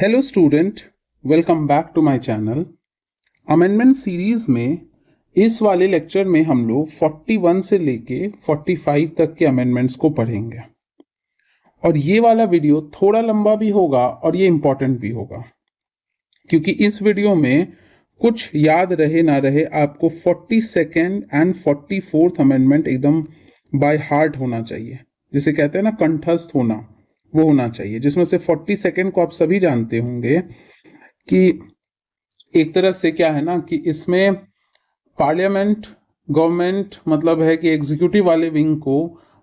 Hello student, welcome back to my channel. Amendment series में इस वाले लेक्चर में हम लोग 41 से लेके 45 तक के अमेंडमेंट्स को पढ़ेंगे और ये वाला वीडियो थोड़ा लंबा भी होगा और ये इम्पोर्टेंट भी होगा क्योंकि इस वीडियो में कुछ याद रहे ना रहे आपको 42nd एंड 44th अमेंडमेंट एकदम बाय हार्ट होना चाहिए, जिसे कहते हैं ना कंठस्थ होना, वो होना चाहिए। जिसमें से 42nd को आप सभी जानते होंगे कि एक तरह से क्या है ना कि इसमें पार्लियामेंट गवर्नमेंट मतलब है कि एग्जीक्यूटिव वाले विंग को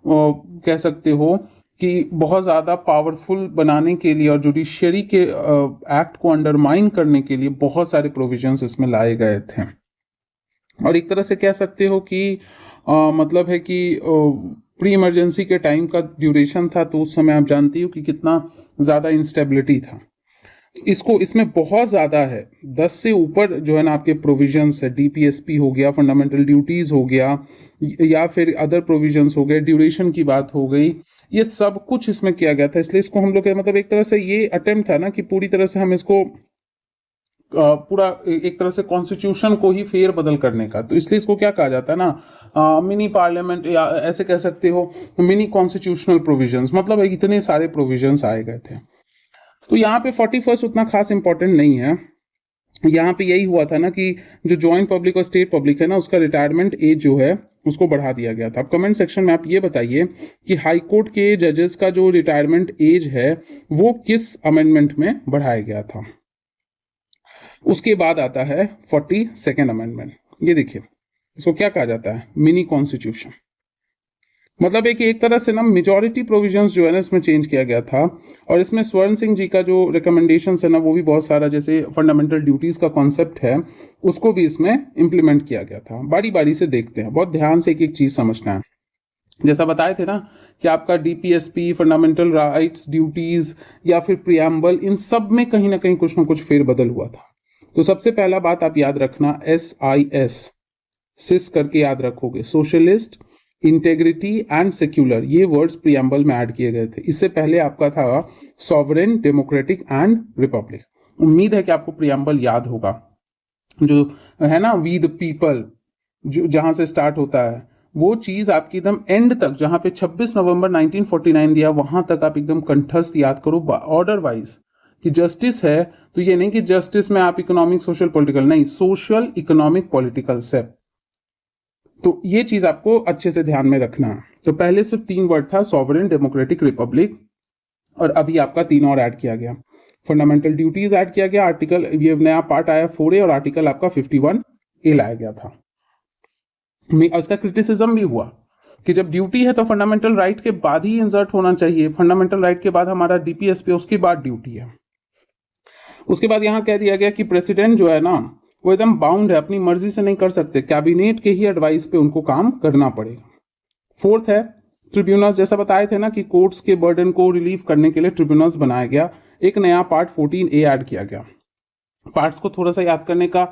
कह सकते हो कि बहुत ज़्यादा पावरफुल बनाने के लिए और जुडिशियरी के एक्ट को अंडरमाइन करने के लिए बहुत सारे प्रोविजंस इसमें लाए गए थे। और एक तरह से कह सकते हो कि मतलब है कि प्री इमरजेंसी के टाइम का ड्यूरेशन था, तो उस समय आप जानती हो कि कितना ज़्यादा इंस्टेबिलिटी था। इसमें बहुत ज़्यादा है, 10 से ऊपर जो है ना आपके प्रोविजंस है। डीपीएसपी हो गया, फंडामेंटल ड्यूटीज़ हो गया, या फिर अदर प्रोविजंस हो गए, ड्यूरेशन की बात हो गई, ये सब कुछ इसमें किया गया था। इसलिए इसको हम लोग मतलब एक तरह से ये अटेम्प्ट था ना कि पूरी तरह से हम इसको पूरा एक तरह से कॉन्स्टिट्यूशन को ही फेर बदल करने का। तो इसलिए इसको क्या कहा जाता है ना, मिनी पार्लियामेंट, या ऐसे कह सकते हो मिनी कॉन्स्टिट्यूशनल प्रोविजंस। मतलब इतने सारे प्रोविजंस आए गए थे। तो यहाँ पे 41 उतना खास इंपॉर्टेंट नहीं है। यहाँ पे यही हुआ था ना कि जो ज्वाइंट पब्लिक और स्टेट पब्लिक है ना, उसका रिटायरमेंट एज जो है उसको बढ़ा दिया गया था। अब कमेंट सेक्शन में आप ये बताइए कि हाई कोर्ट के जजेस का जो रिटायरमेंट एज है वो किस अमेंडमेंट में बढ़ाया गया था। उसके बाद आता है 42nd अमेंडमेंट। ये देखिए, इसको क्या कहा जाता है, मिनी कॉन्स्टिट्यूशन। मतलब एक तरह से ना मेजॉरिटी प्रोविजंस जो है ना इसमें चेंज किया गया था। और इसमें स्वर्ण सिंह जी का जो रिकमेंडेशन है ना वो भी बहुत सारा, जैसे फंडामेंटल ड्यूटीज का कॉन्सेप्ट है उसको भी इसमें इंप्लीमेंट किया गया था। बारी बारी से देखते हैं, बहुत ध्यान से एक एक चीज समझना है। जैसा बताए थे ना कि आपका डीपीएसपी, फंडामेंटल राइट्स, ड्यूटीज या फिर प्रियम्बल, इन सब में कहीं ना कहीं कुछ ना कुछ फेरबदल हुआ था। तो सबसे पहला बात आप याद रखना, SIS सिस करके याद रखोगे, सोशलिस्ट, इंटेग्रिटी एंड सेक्युलर, ये वर्ड्स प्रियम्बल में ऐड किए गए थे। इससे पहले आपका था सॉवरेन, डेमोक्रेटिक एंड रिपब्लिक। उम्मीद है कि आपको प्रियम्बल याद होगा, जो है ना वी द पीपल, जो जहां से स्टार्ट होता है वो चीज आपकी एकदम एंड तक, जहां पे 26 नवंबर 1949 दिया, वहां तक आप एकदम कंठस्थ याद करो ऑर्डर वाइज कि जस्टिस है। तो ये नहीं कि जस्टिस में आप इकोनॉमिक, सोशल, पॉलिटिकल, नहीं, सोशल, इकोनॉमिक, पॉलिटिकल से। तो ये चीज आपको अच्छे से ध्यान में रखना है। तो पहले सिर्फ 3 वर्ड था, सॉवरेन, डेमोक्रेटिक, रिपब्लिक, और अभी आपका 3 और ऐड किया गया। फंडामेंटल ड्यूटीज ऐड किया गया, आर्टिकल, ये नया पार्ट आया 4A, और आर्टिकल आपका 51A लाया गया था। उसका क्रिटिसिज्म भी हुआ कि जब ड्यूटी है तो फंडामेंटल राइट के बाद ही इंसर्ट होना चाहिए। फंडामेंटल राइट के बाद हमारा डीपीएसपी, उसके बाद ड्यूटी है। उसके बाद यहां कह दिया गया कि प्रेसिडेंट जो है ना वो एकदम बाउंड है, अपनी मर्जी से नहीं कर सकते, कैबिनेट के ही एडवाइस पे उनको काम करना पड़ेगा। 4th है ट्रिब्यूनल्स। जैसा बताए थे ना कि कोर्ट्स के बर्डन को रिलीव करने के लिए ट्रिब्यूनल्स बनाया गया। एक नया पार्ट 14A ऐड किया गया। पार्ट्स को थोड़ा सा याद करने का,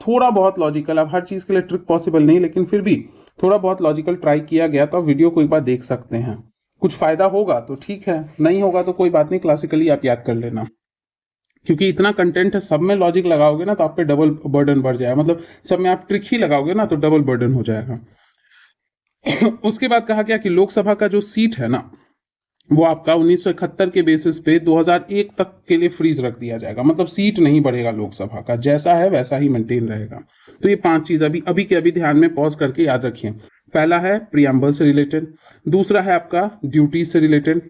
थोड़ा बहुत लॉजिकल, अब हर चीज के लिए ट्रिक पॉसिबल नहीं, लेकिन फिर भी थोड़ा बहुत लॉजिकल ट्राई किया गया। तो वीडियो को एक बार देख सकते हैं, कुछ फायदा होगा तो ठीक है, नहीं होगा तो कोई बात नहीं, क्लासिकली आप याद कर लेना। क्योंकि इतना कंटेंट है, सब में लॉजिक लगाओगे ना तो आप पे डबल बर्डन बढ़ जाएगा। मतलब सब में आप ट्रिक ही लगाओगे ना तो डबल बर्डन हो जाएगा। उसके बाद कहा गया कि लोकसभा का जो सीट है ना वो आपका 1971 के बेसिस पे 2001 तक के लिए फ्रीज रख दिया जाएगा। मतलब सीट नहीं बढ़ेगा लोकसभा का, जैसा है वैसा ही मेंटेन रहेगा। तो ये 5 चीज अभी के अभी ध्यान में पॉज करके याद रखिए। पहला है प्रियम्बल से रिलेटेड, दूसरा है आपका ड्यूटी से रिलेटेड,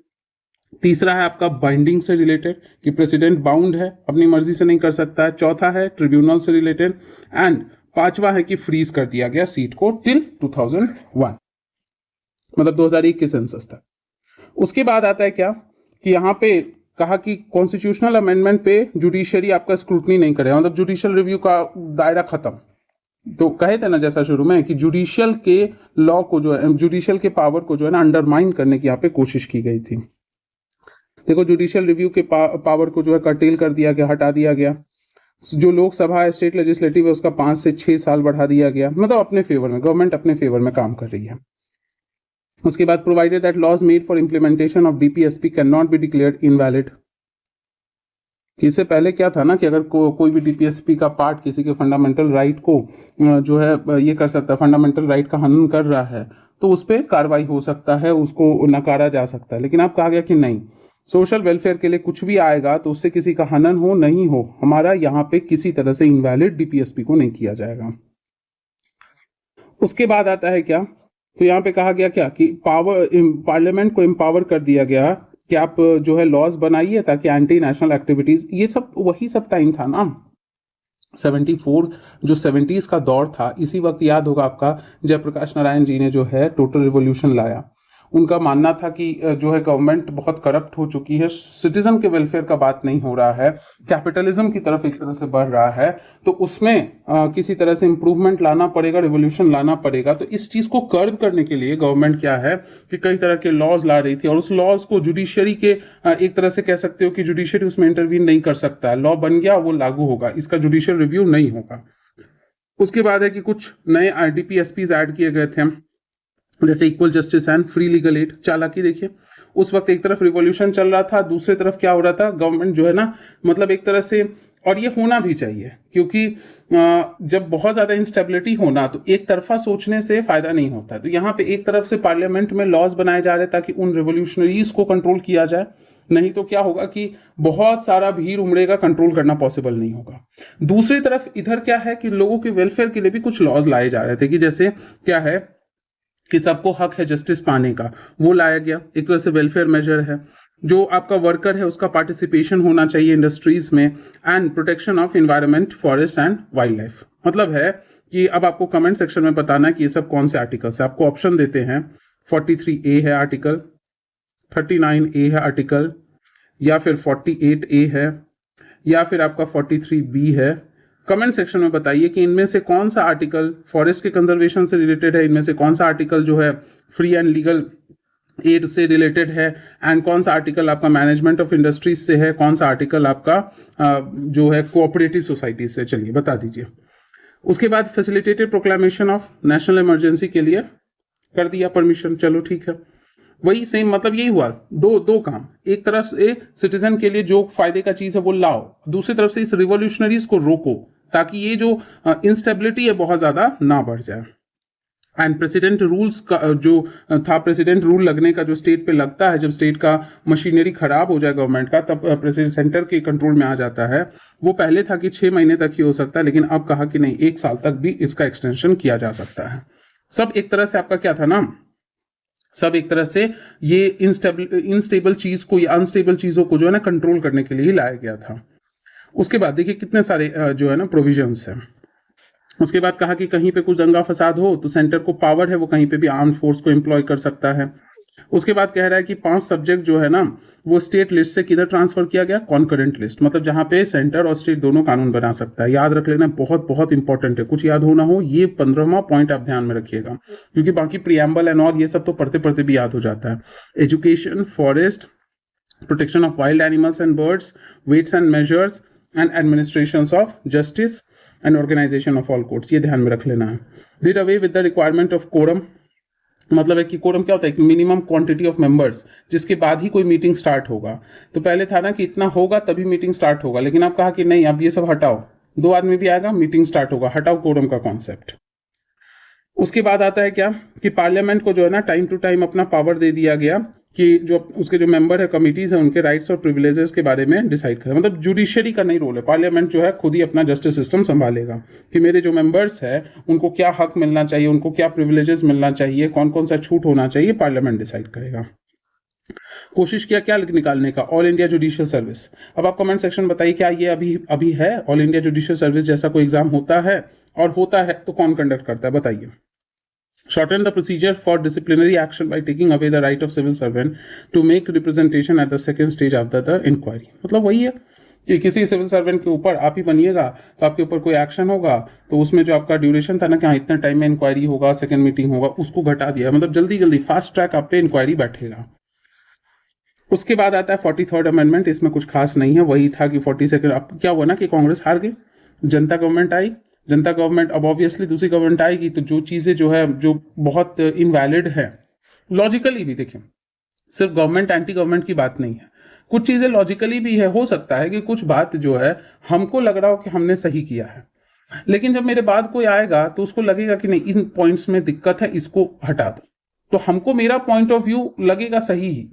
तीसरा है आपका बाइंडिंग से रिलेटेड कि प्रेसिडेंट बाउंड है, अपनी मर्जी से नहीं कर सकता है, चौथा है ट्रिब्यूनल से रिलेटेड, एंड पांचवा है कि फ्रीज कर दिया गया सीट को टिल 2001, मतलब 2001 के सेंसस तक। उसके बाद आता है क्या कि यहाँ पे कहा कि कॉन्स्टिट्यूशनल अमेंडमेंट पे जुडिशियरी आपका स्क्रूटनी नहीं करेगा, मतलब जुडिशियल रिव्यू का दायरा खत्म। तो कहे थे ना जैसा शुरू में कि जुडिशियल के लॉ को जो है, जुडिशियल के पावर को जो है ना अंडरमाइन करने की यहाँ पे कोशिश की गई थी। देखो, जुडिशियल रिव्यू के पावर को जो है कर्टेल कर दिया गया, हटा दिया गया। जो लोकसभा, स्टेट लेजिस्लेटिव है, उसका 5 से 6 साल बढ़ा दिया गया। मतलब अपने फेवर में, गवर्नमेंट अपने फेवर में काम कर रही है। उसके बाद provided that laws made for implementation of DPSP can not be declared invalid. कि इससे पहले क्या था ना कि अगर कोई भी डीपीएसपी का पार्ट किसी के फंडामेंटल राइट को जो है ये कर सकता है, फंडामेंटल राइट का हनन कर रहा है, तो उस पर कार्रवाई हो सकता है, उसको नकारा जा सकता है। लेकिन अब कहा गया कि नहीं, सोशल वेलफेयर के लिए कुछ भी आएगा तो उससे किसी का हनन हो नहीं हो, हमारा यहाँ पे किसी तरह से इनवैलिड डीपीएसपी को नहीं किया जाएगा। उसके बाद आता है क्या, तो यहाँ पे कहा गया क्या कि पार्लियामेंट को एम्पावर कर दिया गया कि आप जो है लॉज बनाइए ताकि एंटी नेशनल एक्टिविटीज, ये सब वही सब टाइम था ना 74, जो 70s का दौर था। इसी वक्त याद होगा आपका जयप्रकाश नारायण जी ने जो है टोटल रिवॉल्यूशन लाया। उनका मानना था कि जो है गवर्नमेंट बहुत करप्ट हो चुकी है, सिटीजन के वेलफेयर का बात नहीं हो रहा है, कैपिटलिज्म की तरफ एक तरह से बढ़ रहा है, तो उसमें किसी तरह से इंप्रूवमेंट लाना पड़ेगा, रिवोल्यूशन लाना पड़ेगा। तो इस चीज को कर्व करने के लिए गवर्नमेंट क्या है कि कई तरह के लॉज ला रही थी, और उस लॉज को जुडिशियरी के एक तरह से कह सकते हो कि जुडिशियरी उसमें इंटरवीन नहीं कर सकता है। लॉ बन गया, वो लागू होगा, इसका जुडिशियल रिव्यू नहीं होगा। उसके बाद है कि कुछ नए डीपीएसपीज ऐड किए गए थे, जैसे equal justice and free legal aid. चालाकी देखिए, उस वक्त एक तरफ रिवॉल्यूशन चल रहा था, दूसरी तरफ क्या हो रहा था, गवर्नमेंट जो है ना मतलब एक तरह से, और ये होना भी चाहिए क्योंकि जब बहुत ज्यादा इंस्टेबिलिटी होना तो एक तरफा सोचने से फायदा नहीं होता। तो यहाँ पे एक तरफ से पार्लियामेंट में लॉज बनाए जा रहे ताकि उन रिवोल्यूशनरीज को कंट्रोल किया जाए, नहीं तो क्या होगा कि बहुत सारा भीड़ उमड़ेगा, कंट्रोल करना पॉसिबल नहीं होगा। दूसरी तरफ इधर क्या है कि लोगों के वेलफेयर के लिए भी कुछ लॉज लाए जा रहे थे, कि जैसे क्या है कि सबको हक है जस्टिस पाने का, वो लाया गया, एक तरह से वेलफेयर मेजर है। जो आपका वर्कर है उसका पार्टिसिपेशन होना चाहिए इंडस्ट्रीज में, and protection of environment, forest and wild life. मतलब है कि अब आपको कमेंट सेक्शन में बताना है कि ये सब कौन से आर्टिकल्स है। आपको ऑप्शन देते हैं, 43A है आर्टिकल, 39A है आर्टिकल, या फिर 48A है, या फिर आपका 43B है। कमेंट सेक्शन में बताइए कि इनमें से कौन सा आर्टिकल फॉरेस्ट के कंजर्वेशन से रिलेटेड है, इनमें से कौन सा आर्टिकल जो है फ्री एंड लीगल एड से रिलेटेड है, एंड कौन सा आर्टिकल आपका मैनेजमेंट ऑफ इंडस्ट्रीज से है, कौन सा आर्टिकल आपका जो है कोऑपरेटिव सोसाइटी से। चलिए बता दीजिए। उसके बाद facilitated proclamation of national emergency के लिए कर दिया परमिशन, चलो ठीक है। वही सेम मतलब यही हुआ, दो काम, एक तरफ से सिटीजन के लिए जो फायदे का चीज है वो लाओ, दूसरी तरफ से इस रिवॉल्यूशनरीज को रोको ताकि ये जो इंस्टेबिलिटी है बहुत ज्यादा ना बढ़ जाए। एंड प्रेसिडेंट रूल्स का जो था, प्रेसिडेंट रूल लगने का जो स्टेट पे लगता है, जब स्टेट का मशीनरी खराब हो जाए गवर्नमेंट का, तब प्रेसिडेंट सेंटर के कंट्रोल में आ जाता है। वो पहले था कि 6 महीने तक ही हो सकता है, लेकिन अब कहा कि नहीं, 1 साल तक भी इसका एक्सटेंशन किया जा सकता है। सब एक तरह से आपका क्या था ना, सब एक तरह से ये इंस्टेबल चीज को या अनस्टेबल चीजों को जो है ना कंट्रोल करने के लिए लाया गया था। उसके बाद देखिए कितने सारे जो है ना प्रोविजंस हैं। उसके बाद कहा कि कहीं पे कुछ दंगा फसाद हो तो सेंटर को पावर है, वो कहीं पे भी आर्म फोर्स को एम्प्लॉय कर सकता है। उसके बाद कह रहा है कि 5 सब्जेक्ट जो है ना वो स्टेट लिस्ट से किधर ट्रांसफर किया गया, कॉन्करेंट लिस्ट, मतलब जहां पे सेंटर और स्टेट दोनों कानून बना सकता है। याद रख लेना, बहुत बहुत इंपॉर्टेंट है, कुछ याद होना हो ये 15वां पॉइंट आप ध्यान में रखिएगा, क्योंकि बाकी प्रियम्बल एंड ऑल ये सब तो पढ़ते पढ़ते भी याद हो जाता है। Education, forest, protection of wild animals and birds, weights and measures, and administration of justice and organisation of all courts, ये ध्यान में रख लेना है। Did away with the requirement of quorum, मतलब है कि कोरम क्या होता है, मिनिमम क्वांटिटी ऑफ मेंबर्स जिसके बाद ही कोई मीटिंग स्टार्ट होगा। तो पहले था ना कि इतना होगा तभी मीटिंग स्टार्ट होगा, लेकिन अब कहा कि नहीं, अब ये सब हटाओ, 2 आदमी भी आएगा मीटिंग स्टार्ट होगा, हटाओ कोरम का कॉन्सेप्ट। उसके बाद आता है क्या कि पार्लियामेंट को जो है ना टाइम टू टाइम अपना पावर दे दिया गया कि जो उसके जो मेंबर है, कमिटीज है, उनके राइट्स और प्रिविलेजेस के बारे में डिसाइड करें। मतलब जुडिशियरी का नहीं रोल है, पार्लियामेंट जो है खुद ही अपना जस्टिस सिस्टम संभालेगा कि मेरे जो मेंबर्स है उनको क्या हक मिलना चाहिए, उनको क्या प्रिविलेजेस मिलना चाहिए, कौन कौन सा छूट होना चाहिए, पार्लियामेंट डिसाइड करेगा। कोशिश किया क्या निकालने का, ऑल इंडिया जुडिशियल सर्विस। अब आप कमेंट सेक्शन बताइए क्या ये अभी है, ऑल इंडिया जुडिशियल सर्विस जैसा कोई एग्जाम होता है, और होता है तो कौन कंडक्ट करता है बताइए। Shorten the procedure for disciplinary action by taking away the right of civil servant to make representation at the second stage of the inquiry। मतलब वही है कि किसी सिविल सर्वेंट के ऊपर आप ही बनिएगा तो आपके ऊपर कोई एक्शन होगा तो उसमें जो आपका ड्यूरेशन था ना कि हाँ इतना टाइम में इंक्वायरी होगा, सेकंड मीटिंग होगा, उसको घटा दिया, मतलब जल्दी जल्दी फास्ट ट्रैक आप पे इंक्वायरी बैठेगा। उसके बाद आता है 43rd अमेंडमेंट, इसमें कुछ खास नहीं है, वही था कि 42nd। अब क्या हुआ ना कि कांग्रेस हार गई, जनता गवर्नमेंट आई, जनता गवर्नमेंट अब ऑब्वियसली दूसरी गवर्नमेंट आएगी, तो जो चीजें जो है जो बहुत इनवैलिड है लॉजिकली भी, देखिए सिर्फ गवर्नमेंट एंटी गवर्नमेंट की बात नहीं है, कुछ चीजें लॉजिकली भी है, हो सकता है कि कुछ बात जो है हमको लग रहा हो कि हमने सही किया है, लेकिन जब मेरे बाद कोई आएगा तो उसको लगेगा कि नहीं, इन पॉइंट्स में दिक्कत है, इसको हटा दो। तो हमको मेरा पॉइंट ऑफ व्यू लगेगा सही ही,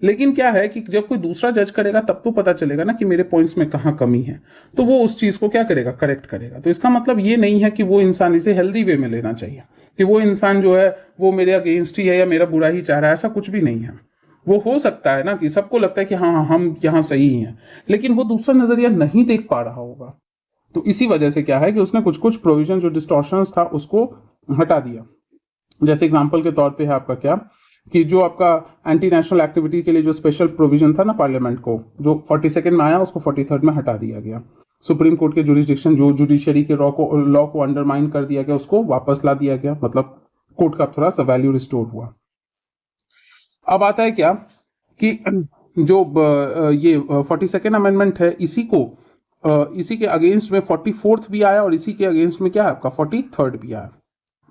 लेकिन क्या है कि जब कोई दूसरा जज करेगा तब तो पता चलेगा ना कि मेरे पॉइंट्स में कहाँ कमी है, तो वो उस चीज को क्या करेगा, करेक्ट करेगा। तो इसका मतलब ये नहीं है कि वो इंसान इसे हेल्दी वे में लेना चाहिए, कि वो इंसान जो है वो मेरे अगेंस्ट ही है या मेरा बुरा ही चाह रहा है, ऐसा कुछ भी नहीं है। वो हो सकता है ना कि सबको लगता है कि हाँ हाँ हम यहाँ सही हैं, लेकिन वो दूसरा नजरिया नहीं देख पा रहा होगा। तो इसी वजह से क्या है कि उसने कुछ कुछ प्रोविजन जो डिस्टॉर्शंस था उसको हटा दिया। जैसे एग्जांपल के तौर पे है आपका क्या, कि जो आपका एंटी नेशनल एक्टिविटी के लिए जो स्पेशल प्रोविजन था ना पार्लियामेंट को, जो 42nd में आया उसको 43rd में हटा दिया गया। सुप्रीम कोर्ट के जुरिस्डिक्शन, जो जुडिशरी के लॉ को अंडरमाइन कर दिया गया, उसको वापस ला दिया गया, मतलब कोर्ट का थोड़ा सा वैल्यू रिस्टोर हुआ। अब आता है क्या कि जो ये 42nd अमेंडमेंट है, इसी के अगेंस्ट में 44th भी आया, और इसी के अगेंस्ट में क्या है आपका 43rd भी आया।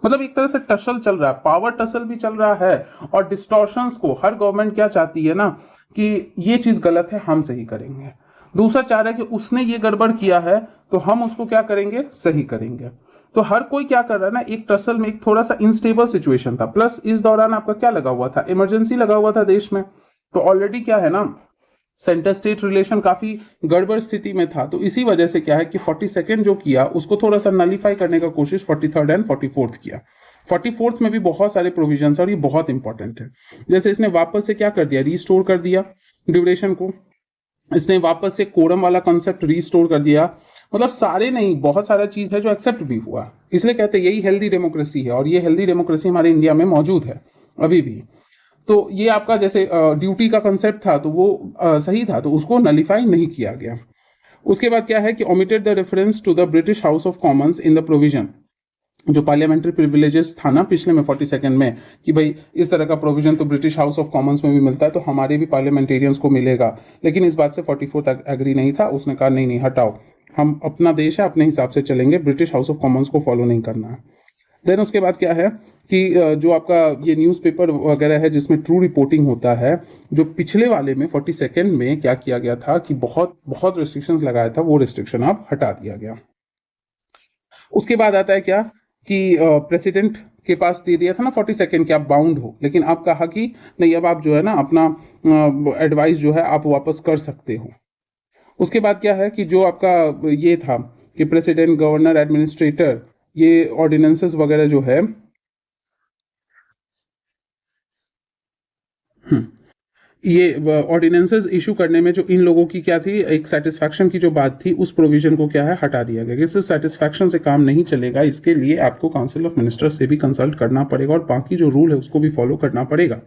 मतलब एक तरह से टसल चल रहा है, पावर टसल भी चल रहा है, और डिस्टॉर्शंस को हर गवर्नमेंट क्या चाहती है ना कि ये चीज गलत है हम सही करेंगे, दूसरा चाह रहा है कि उसने ये गड़बड़ किया है तो हम उसको क्या करेंगे, सही करेंगे। तो हर कोई क्या कर रहा है ना, एक टसल में एक थोड़ा सा इनस्टेबल सिचुएशन था, प्लस इस दौरान आपका क्या लगा हुआ था, इमरजेंसी लगा हुआ था देश में। तो ऑलरेडी क्या है ना, सेंटर स्टेट रिलेशन काफी गड़बड़ स्थिति में था। तो इसी वजह से क्या है कि 42nd जो किया उसको थोड़ा सा नलीफाई करने का कोशिश 43rd एंड 44th किया। 44th में भी बहुत सारे प्रोविजंस और ये बहुत इंपॉर्टेंट है। जैसे इसने वापस से क्या कर दिया, रीस्टोर कर दिया ड्यूरेशन को, इसने वापस से कोरम वाला कॉन्सेप्ट रीस्टोर कर दिया। मतलब सारे नहीं, बहुत सारा चीज है जो एक्सेप्ट भी हुआ, इसलिए कहते हैं यही हेल्दी डेमोक्रेसी है, और ये हेल्दी डेमोक्रेसी हमारे इंडिया में मौजूद है अभी भी। तो ये आपका जैसे ड्यूटी का कंसेप्ट था तो वो सही था, तो उसको नलीफाई नहीं किया गया। उसके बाद क्या है कि omitted the reference to the British House of Commons in the provision, जो पार्लियामेंट्री प्रिविलेजेस था ना पिछले में 42nd में, कि भाई इस तरह का प्रोविजन तो ब्रिटिश हाउस ऑफ कॉमन्स में भी मिलता है तो हमारे भी पार्लियामेंटेरियंस को मिलेगा, लेकिन इस बात से 44 तक एग्री नहीं था। उसने कहा नहीं नहीं हटाओ, हम अपना देश है अपने हिसाब से चलेंगे, ब्रिटिश हाउस ऑफ कॉमन्स को फॉलो नहीं करना है। देन उसके बाद क्या है कि जो आपका ये न्यूज़पेपर वगैरह है जिसमें ट्रू रिपोर्टिंग होता है, जो पिछले वाले में 42nd में क्या किया गया था कि बहुत बहुत रिस्ट्रिक्शंस लगाया था, वो रिस्ट्रिक्शन अब हटा दिया गया। उसके बाद आता है क्या कि प्रेसिडेंट के पास दे दिया था ना 42nd कि आप बाउंड हो, लेकिन आप कहा कि नहीं, अब आप जो है ना अपना एडवाइस जो है आप वापस कर सकते हो। उसके बाद क्या है कि जो आपका ये था कि प्रेसिडेंट, गवर्नर, एडमिनिस्ट्रेटर, ये ऑर्डिनेंसेस वगैरह जो है, ये ऑर्डिनेंसेस इशू करने में जो इन लोगों की क्या थी, एक सेटिस्फैक्शन की जो बात थी, उस प्रोविजन को क्या है हटा दिया गया। इससे सेटिस्फैक्शन से काम नहीं चलेगा, इसके लिए आपको काउंसिल ऑफ मिनिस्टर्स से भी कंसल्ट करना पड़ेगा, और बाकी जो रूल है उसको भी फॉलो करना पड़ेगा।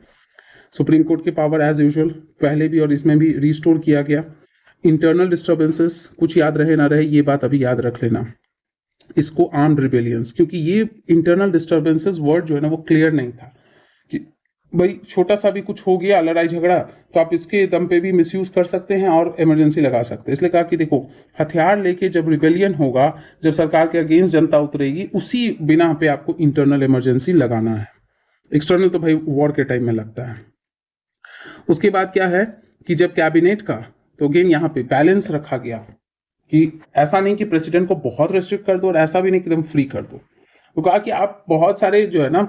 सुप्रीम कोर्ट के पावर एज यूजुअल पहले भी और इसमें भी रिस्टोर किया गया। इंटरनल डिस्टर्बेंसेस कुछ याद रहे ना रहे, ये बात अभी याद रख लेना, इसको आर्म्ड रिबेलियंस, क्योंकि ये इंटरनल डिस्टर्बेंसेस वर्ड जो है ना वो क्लियर नहीं था कि भाई छोटा सा भी कुछ हो गया लड़ाई झगड़ा तो आप इसके दम पे भी मिसयूज कर सकते हैं और इमरजेंसी लगा सकते हैं। इसलिए कहा कि देखो, हथियार लेके जब रिबेलियन होगा, जब सरकार के अगेंस्ट जनता उतरेगी, उसी बिना पे आपको इंटरनल इमरजेंसी लगाना है। एक्सटर्नल तो भाई वॉर के टाइम में लगता है। उसके बाद क्या है कि जब कैबिनेट का, तो अगेन यहाँ पे बैलेंस रखा गया कि ऐसा नहीं कि प्रेसिडेंट को बहुत रेस्ट्रिक्ट कर दो और ऐसा भी नहीं कि एकदम फ्री कर दो। तो कहा कि आप बहुत सारे जो है ना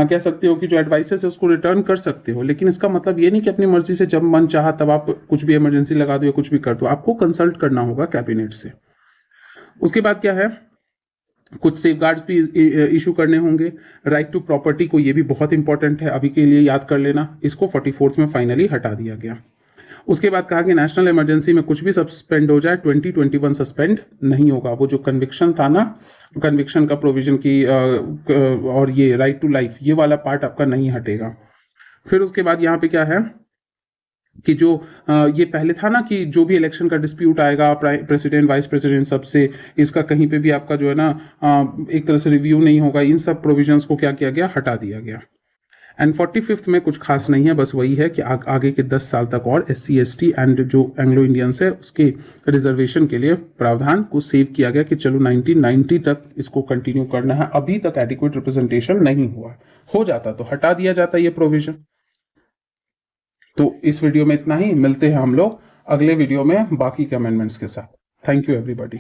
कह सकते हो कि जो एडवाइसेस है उसको रिटर्न कर सकते हो, लेकिन इसका मतलब ये नहीं कि अपनी मर्जी से जब मन चाहा तब आप कुछ भी इमरजेंसी लगा दो या कुछ भी कर दो, आपको कंसल्ट करना होगा कैबिनेट से। उसके बाद क्या है, कुछ सेफगार्ड्स भी इशू करने होंगे। राइट टू प्रॉपर्टी को, ये भी बहुत इंपॉर्टेंट है, अभी के लिए याद कर लेना, इसको 44th में फाइनली हटा दिया गया। उसके बाद कहा कि नेशनल इमरजेंसी में कुछ भी सस्पेंड हो जाए, 2021 सस्पेंड नहीं होगा। वो जो कन्विक्शन था ना, कन्विक्शन का प्रोविजन की और ये राइट टू लाइफ, ये वाला पार्ट आपका नहीं हटेगा। फिर उसके बाद यहाँ पे क्या है कि जो ये पहले था ना कि जो भी इलेक्शन का डिस्प्यूट आएगा प्रेसिडेंट, वाइस प्रेसिडेंट सबसे, इसका कहीं पे भी आपका जो है ना एक तरह से रिव्यू नहीं होगा, इन सब प्रोविजंस को क्या किया गया, हटा दिया गया। एंड 45th में कुछ खास नहीं है, बस वही है कि आगे के 10 साल तक और SC ST एंड जो एंग्लो इंडियंस है उसके रिजर्वेशन के लिए प्रावधान को सेव किया गया कि चलो 1990 तक इसको कंटिन्यू करना है। अभी तक एडिक्वेट रिप्रेजेंटेशन नहीं हुआ, हो जाता तो हटा दिया जाता ये प्रोविजन। तो इस वीडियो में इतना ही, मिलते हैं हम लोग अगले वीडियो में बाकी के अमेंडमेंट्स के साथ। Thank you everybody.